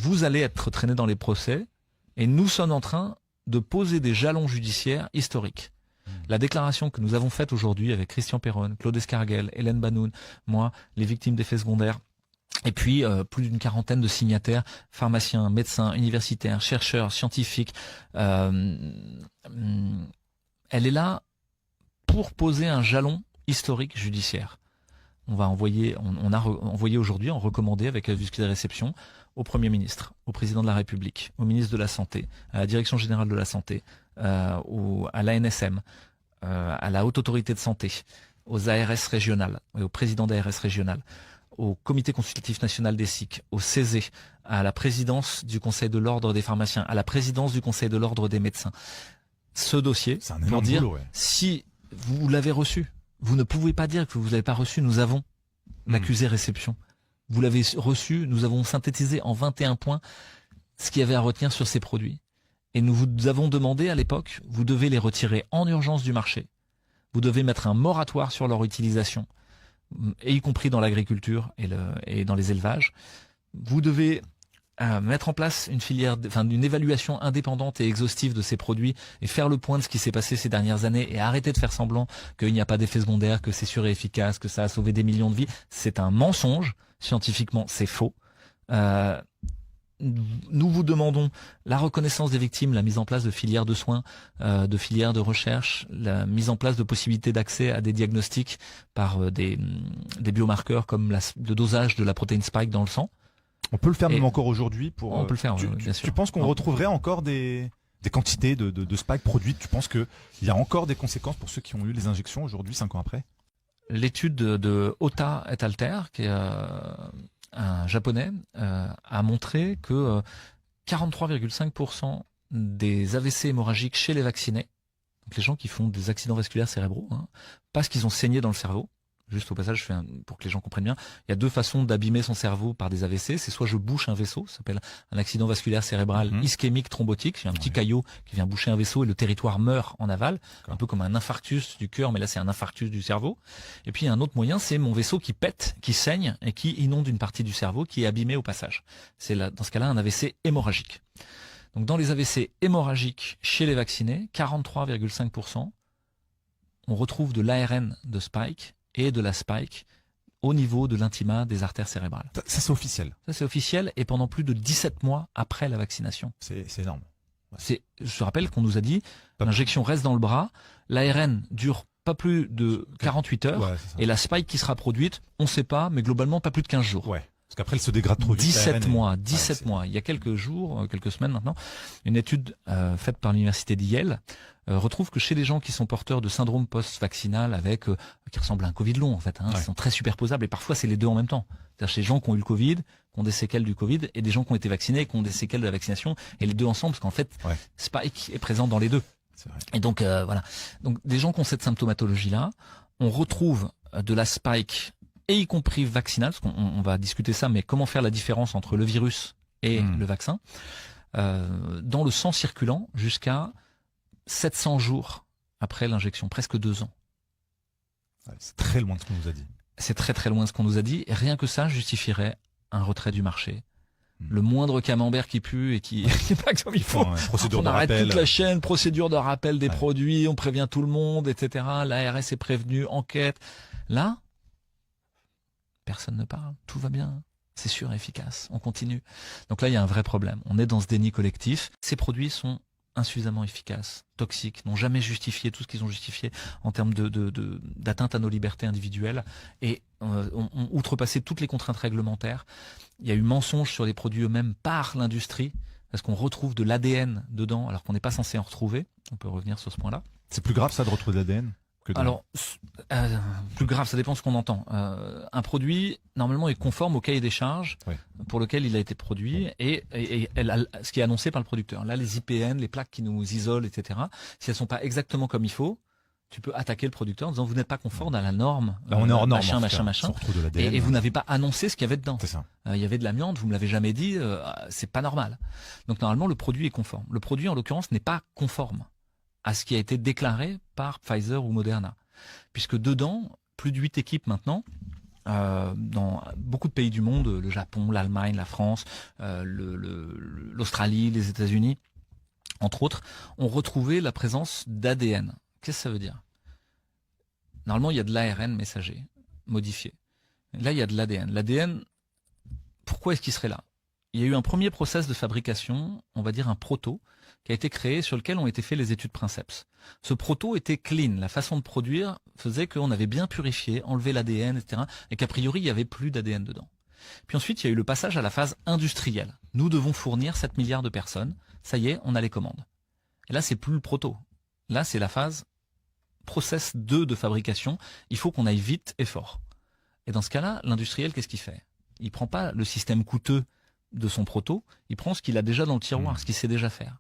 vous allez être traîné dans les procès et nous sommes en train de poser des jalons judiciaires historiques. La déclaration que nous avons faite aujourd'hui avec Christian Perron, Claude Escarguel, Hélène Banoun, moi, les victimes d'effets secondaires, et puis plus d'une quarantaine de signataires, pharmaciens, médecins, universitaires, chercheurs, scientifiques. Elle est là pour poser un jalon historique judiciaire. On a envoyé aujourd'hui, en recommandé avec accusé de réception, au Premier ministre, au Président de la République, au ministre de la Santé, à la Direction Générale de la Santé, à l'ANSM, à la Haute Autorité de Santé, aux ARS régionales, et au Président d'ARS régionales, au Comité consultatif national des SIC, au CESE, à la présidence du Conseil de l'Ordre des pharmaciens, à la présidence du Conseil de l'Ordre des médecins. Ce dossier, pour dire, si vous l'avez reçu, vous ne pouvez pas dire que vous ne l'avez pas reçu, nous avons l'accusé réception. Vous l'avez reçu, nous avons synthétisé en 21 points ce qu'il y avait à retenir sur ces produits. Et nous vous avons demandé à l'époque, vous devez les retirer en urgence du marché. Vous devez mettre un moratoire sur leur utilisation, et y compris dans l'agriculture et dans les élevages. Vous devez mettre en place une évaluation indépendante et exhaustive de ces produits et faire le point de ce qui s'est passé ces dernières années et arrêter de faire semblant qu'il n'y a pas d'effet secondaire, que c'est sûr et efficace, que ça a sauvé des millions de vies. C'est un mensonge. Scientifiquement, c'est faux. Nous vous demandons la reconnaissance des victimes, la mise en place de filières de soins, de filières de recherche, la mise en place de possibilités d'accès à des diagnostics par des biomarqueurs comme le dosage de la protéine spike dans le sang. On peut le faire même encore aujourd'hui on peut le faire, bien sûr. Tu penses qu'on retrouverait encore des quantités de spike produites? Tu penses qu'il y a encore des conséquences pour ceux qui ont eu les injections aujourd'hui, 5 ans après? L'étude de Ota et Alter, qui est un japonais, a montré que 43,5% des AVC hémorragiques chez les vaccinés, donc les gens qui font des accidents vasculaires cérébraux, parce qu'ils ont saigné dans le cerveau. Juste au passage, pour que les gens comprennent bien, il y a deux façons d'abîmer son cerveau par des AVC. C'est soit je bouche un vaisseau, ça s'appelle un accident vasculaire cérébral ischémique thrombotique. C'est un petit caillot qui vient boucher un vaisseau et le territoire meurt en aval, un peu comme un infarctus du cœur, mais là c'est un infarctus du cerveau. Et puis un autre moyen, c'est mon vaisseau qui pète, qui saigne et qui inonde une partie du cerveau qui est abîmée au passage. C'est là, dans ce cas-là, un AVC hémorragique. Donc dans les AVC hémorragiques chez les vaccinés, 43,5%, on retrouve de l'ARN de spike et de la spike au niveau de l'intima des artères cérébrales. Ça c'est officiel. Ça c'est officiel et pendant plus de 17 mois après la vaccination. C'est énorme. Ouais. Je rappelle qu'on nous a dit l'injection reste dans le bras, l'ARN dure pas plus de 48 heures et la spike qui sera produite, on ne sait pas, mais globalement pas plus de 15 jours. Ouais. Parce qu'après elle se dégrade trop vite. 17 mois. Il y a quelques jours, quelques semaines maintenant, une étude faite par l'université d'Yale retrouve que chez les gens qui sont porteurs de syndrome post-vaccinal qui ressemble à un Covid long en fait, ils sont très superposables et parfois c'est les deux en même temps. C'est-à-dire chez les gens qui ont eu le Covid, qui ont des séquelles du Covid et des gens qui ont été vaccinés, qui ont des séquelles de la vaccination et les deux ensemble parce qu'en fait Spike est présent dans les deux. Et donc voilà. Donc des gens qui ont cette symptomatologie-là, on retrouve de la Spike et y compris vaccinale, parce qu'on va discuter ça, mais comment faire la différence entre le virus et le vaccin, dans le sang circulant jusqu'à 700 jours après l'injection, presque 2 ans. C'est très loin de ce qu'on nous a dit. C'est très très loin de ce qu'on nous a dit, et rien que ça justifierait un retrait du marché. Le moindre camembert qui pue et qui n'est pas comme il faut, on arrête toute la chaîne, procédure de rappel des produits, on prévient tout le monde, etc. L'ARS est prévenu, enquête. Là, personne ne parle, tout va bien, c'est sûr et efficace, on continue. Donc là, il y a un vrai problème. On est dans ce déni collectif. Ces produits sont insuffisamment efficaces, toxiques, n'ont jamais justifié tout ce qu'ils ont justifié en termes d'atteinte à nos libertés individuelles et ont outrepassé toutes les contraintes réglementaires. Il y a eu mensonge sur les produits eux-mêmes par l'industrie parce qu'on retrouve de l'ADN dedans alors qu'on n'est pas censé en retrouver. On peut revenir sur ce point-là. C'est plus grave ça de retrouver de l'ADN? Alors, plus grave, ça dépend de ce qu'on entend. Un produit, normalement, est conforme au cahier des charges pour lequel il a été produit et ce qui est annoncé par le producteur. Là, les IPN, les plaques qui nous isolent, etc., si elles sont pas exactement comme il faut, tu peux attaquer le producteur en disant vous n'êtes pas conforme à la norme. Là, on est hors norme, machin. Et vous n'avez pas annoncé ce qu'il y avait dedans. C'est ça. Il y avait de l'amiante, vous me l'avez jamais dit, c'est pas normal. Donc, normalement, le produit est conforme. Le produit, en l'occurrence, n'est pas conforme à ce qui a été déclaré par Pfizer ou Moderna. Puisque dedans, plus de 8 équipes maintenant dans beaucoup de pays du monde, le Japon, l'Allemagne, la France, l'Australie, les États-Unis, entre autres, ont retrouvé la présence d'ADN. Qu'est-ce que ça veut dire? Normalement, il y a de l'ARN messager, modifié. Là, il y a de l'ADN. L'ADN, pourquoi est-ce qu'il serait là? Il y a eu un premier process de fabrication, on va dire un proto, qui a été créé, sur lequel ont été faites les études Princeps. Ce proto était clean. La façon de produire faisait qu'on avait bien purifié, enlevé l'ADN, etc. et qu'a priori, il n'y avait plus d'ADN dedans. Puis ensuite, il y a eu le passage à la phase industrielle. Nous devons fournir 7 milliards de personnes. Ça y est, on a les commandes. Et là, c'est plus le proto. Là, c'est la phase process 2 de fabrication. Il faut qu'on aille vite et fort. Et dans ce cas-là, l'industriel, qu'est-ce qu'il fait? Il prend pas le système coûteux de son proto, il prend ce qu'il a déjà dans le tiroir, ce qu'il sait déjà faire.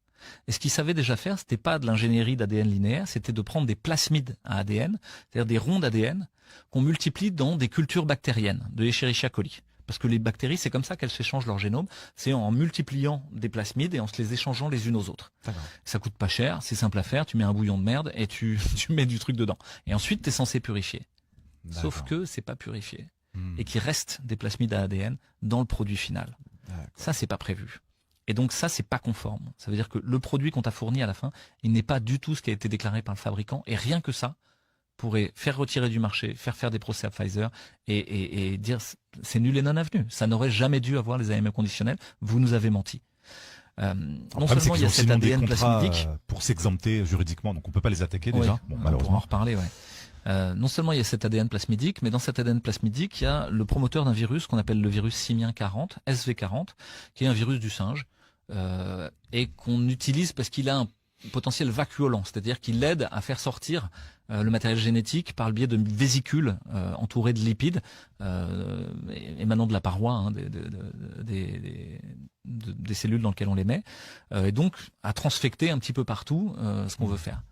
Et ce qu'il savait déjà faire, c'était pas de l'ingénierie d'ADN linéaire, c'était de prendre des plasmides à ADN, c'est-à-dire des ronds d'ADN, qu'on multiplie dans des cultures bactériennes, de l'Escherichia coli. Parce que les bactéries, c'est comme ça qu'elles s'échangent leur génome, c'est en multipliant des plasmides et en se les échangeant les unes aux autres. Ça coûte pas cher, c'est simple à faire, tu mets un bouillon de merde et tu mets du truc dedans. Et ensuite, tu es censé purifier. Sauf que c'est pas purifié. Et qu'il reste des plasmides à ADN dans le produit final. Ça, c'est pas prévu. Et donc ça, c'est pas conforme. Ça veut dire que le produit qu'on t'a fourni à la fin, il n'est pas du tout ce qui a été déclaré par le fabricant. Et rien que ça pourrait faire retirer du marché, faire des procès à Pfizer et dire c'est nul et non avenu. Ça n'aurait jamais dû avoir les AMM conditionnels. Vous nous avez menti. Non seulement il y a cet ADN plasmidique pour s'exempter juridiquement, donc on peut pas les attaquer déjà. Ouais, bon, on malheureusement. pourra en reparler, ouais. Non seulement il y a cet ADN plasmidique, mais dans cet ADN plasmidique, il y a le promoteur d'un virus qu'on appelle le virus simien 40, SV40, qui est un virus du singe, et qu'on utilise parce qu'il a un potentiel vacuolant, c'est-à-dire qu'il aide à faire sortir le matériel génétique par le biais de vésicules entourées de lipides émanant de la paroi des cellules dans lesquelles on les met, et donc à transfecter un petit peu partout ce qu'on veut faire.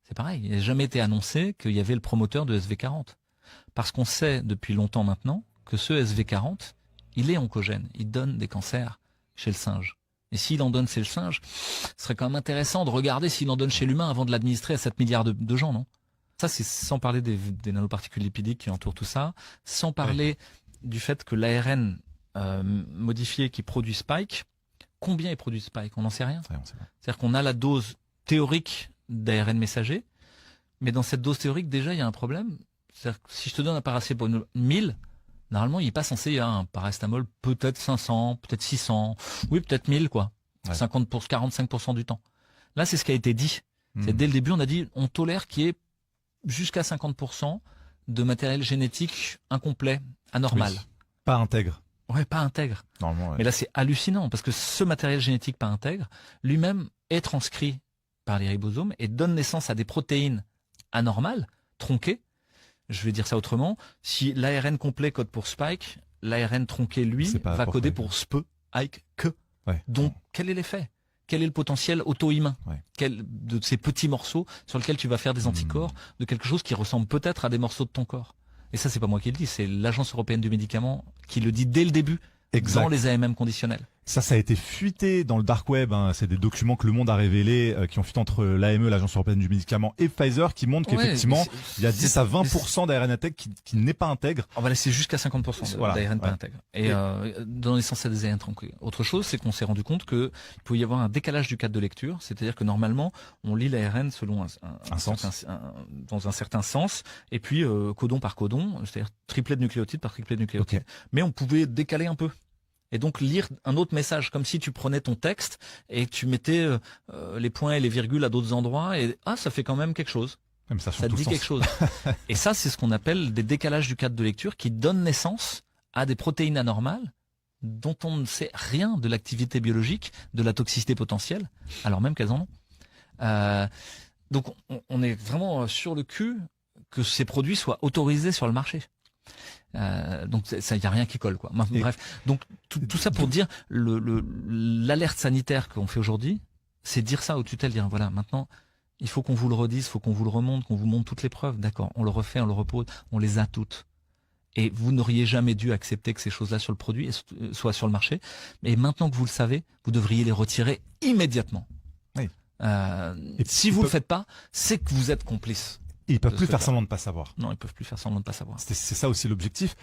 C'est pareil, il n'a jamais été annoncé qu'il y avait le promoteur de SV40. Parce qu'on sait depuis longtemps maintenant que ce SV40, il est oncogène, il donne des cancers chez le singe. Et s'il en donne chez le singe, ce serait quand même intéressant de regarder s'il en donne chez l'humain avant de l'administrer à 7 milliards de gens, non? Ça, c'est sans parler des nanoparticules lipidiques qui entourent tout ça, sans parler du fait que l'ARN modifié qui produit Spike, combien il produit Spike? On n'en sait rien. C'est-à-dire qu'on a la dose théorique d'ARN messager, mais dans cette dose théorique, déjà, il y a un problème. C'est-à-dire que si je te donne un paracétamol 1000, normalement, il n'est pas censé y avoir un paracétamol peut-être 500, peut-être 600, oui, peut-être 1000, quoi. 45% du temps. Là, c'est ce qui a été dit. C'est dès le début, on a dit, on tolère qu'il y ait jusqu'à 50% de matériel génétique incomplet, anormal. Oui. Pas intègre. Ouais, pas intègre. Normalement, ouais. Mais là, c'est hallucinant, parce que ce matériel génétique pas intègre, lui-même est transcrit par les ribosomes et donne naissance à des protéines anormales, tronquées. Je vais dire ça autrement. Si l'ARN complet code pour Spike, l'ARN tronqué, lui, va coder pour SPE, Ike, que. Ouais. Donc, quel est l'effet? Quel est le potentiel auto-immun de ces petits morceaux sur lesquels tu vas faire des anticorps de quelque chose qui ressemble peut-être à des morceaux de ton corps? Et ça, c'est pas moi qui le dis, c'est l'Agence européenne du médicament qui le dit dès le début dans les AMM conditionnels. Ça a été fuité dans le dark web. Hein. C'est des documents que Le Monde a révélés, qui ont fuité entre l'AME, l'Agence européenne du médicament, et Pfizer, qui montrent qu'effectivement, il y a 10 à 20% d'ARN intègre qui n'est pas intègre. Oh bah là, c'est jusqu'à 50% d'ARN pas intègre. Et dans l'essence, c'est des ARN tronqués. Autre chose, c'est qu'on s'est rendu compte qu'il pouvait y avoir un décalage du cadre de lecture. C'est-à-dire que normalement, on lit l'ARN selon dans un certain sens, et puis codon par codon, c'est-à-dire triplet de nucléotides par triplet de nucléotides. Mais on pouvait décaler un peu. Et donc lire un autre message, comme si tu prenais ton texte et tu mettais les points et les virgules à d'autres endroits, et ça fait quand même quelque chose. Ça te dit quelque chose. Et ça, c'est ce qu'on appelle des décalages du cadre de lecture qui donnent naissance à des protéines anormales dont on ne sait rien de l'activité biologique, de la toxicité potentielle, alors même qu'elles en ont. Donc on est vraiment sur le cul que ces produits soient autorisés sur le marché. Donc ça, y a rien qui colle, quoi. Bref, donc tout ça pour dire l'alerte sanitaire qu'on fait aujourd'hui, c'est dire ça aux tutelles, dire voilà, maintenant il faut qu'on vous le redise, il faut qu'on vous le remonte, qu'on vous montre toutes les preuves. D'accord, on le refait, on le repose, on les a toutes. Et vous n'auriez jamais dû accepter que ces choses-là sur le produit soient sur le marché. Mais maintenant que vous le savez, vous devriez les retirer immédiatement. Oui. Et si vous le faites pas, c'est que vous êtes complice. Ils peuvent plus faire semblant de pas savoir. Non, ils peuvent plus faire semblant de pas savoir. C'est ça aussi l'objectif.